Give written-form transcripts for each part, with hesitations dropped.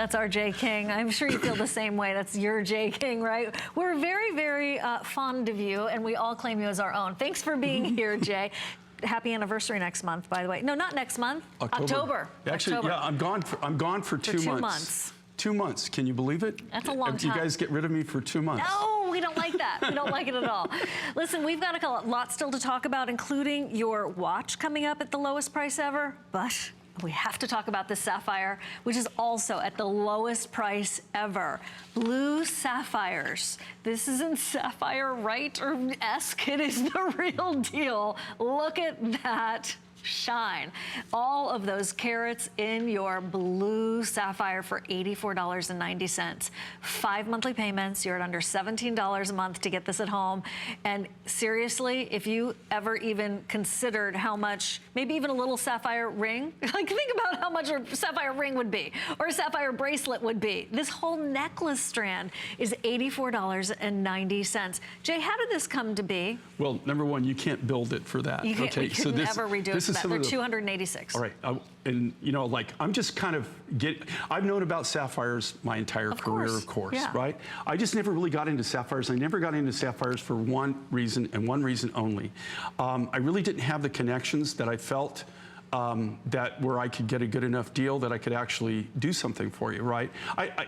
That's our Jay King. I'm sure you feel the same way. That's your Jay King, right? We're very, very fond of you, and we all claim you as our own. Thanks for being here, Jay. Happy anniversary next month, by the way. No, not next month. October. Actually, October. yeah, I'm gone for 2 months. 2 months. 2 months. Can you believe it? That's a long time. You guys get rid of me for 2 months. No, we don't like that. We don't like it at all. Listen, we've got a lot still to talk about, including your watch coming up at the lowest price ever, but we have to talk about this sapphire, which is also at the lowest price ever. Blue sapphires. This isn't sapphire right or esque. It is the real deal. Look at that shine. All of those carats in your blue sapphire for $84.90. 5 monthly payments. You're at under $17 a month to get this at home. And seriously, if you ever even considered how much, maybe even a little sapphire ring, like think about how much a sapphire ring would be, or a sapphire bracelet would be. This whole necklace strand is $84.90. Jay, how did this come to be? Well, number one, you can't build it for that. You can't, okay, you couldn't ever redo it for that. They're $286. All right, and you know, like I'm just kind of I've known about sapphires my entire career, of course, yeah. right? I just never really got into sapphires. I never got into sapphires for one reason and one reason only. I really didn't have the connections that I felt that where I could get a good enough deal that I could actually do something for you, right?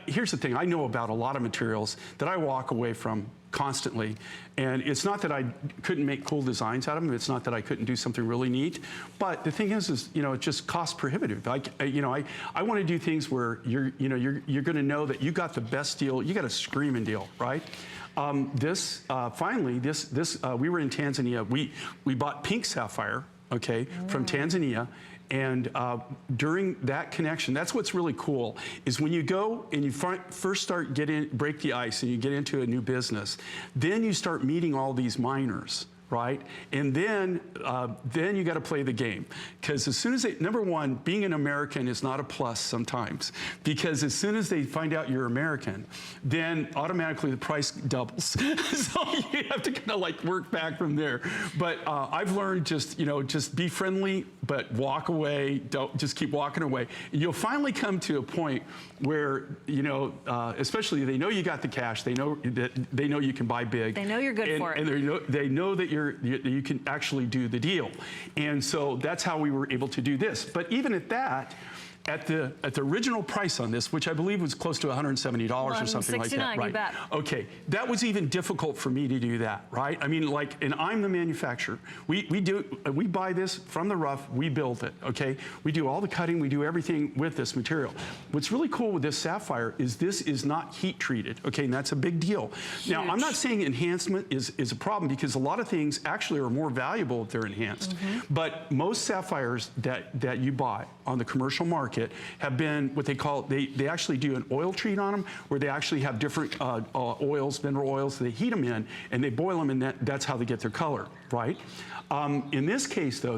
Here's the thing, I know about a lot of materials that I walk away from constantly, and it's not that I couldn't make cool designs out of them, it's not that I couldn't do something really neat, but the thing is you know, it's just cost prohibitive. I want to do things where you're going to know that you got the best deal, you got a screaming deal, right? Finally, we were in Tanzania, we bought pink sapphire, okay, from Tanzania. And during that connection, that's what's really cool, is when you go and you first start break the ice and you get into a new business, then you start meeting all these miners, right? And then you got to play the game, because as soon as number one, being an American is not a plus sometimes, because as soon as they find out you're American, then automatically the price doubles. So you have to kind of like work back from there. But I've learned just be friendly, but walk away. Don't just keep walking away. And you'll finally come to a point where especially they know you got the cash. They know you can buy big. They know you're good for it. And they know that you can actually do the deal. And so that's how we were able to do this. But even at that, at the original price on this, which I believe was close to $170 or something like that, right? You bet. Okay, that was even difficult for me to do that, right? I mean, like, and I'm the manufacturer. We buy this from the rough, we build it, okay? We do all the cutting, we do everything with this material. What's really cool with this sapphire is this is not heat treated, okay? And that's a big deal. Huge. Now, I'm not saying enhancement is a problem, because a lot of things actually are more valuable if they're enhanced. But most sapphires that you buy on the commercial market have been what they call, they actually do an oil treat on them, where they actually have different oils, mineral oils, they heat them in and they boil them, and that's how they get their color, right? In this case though,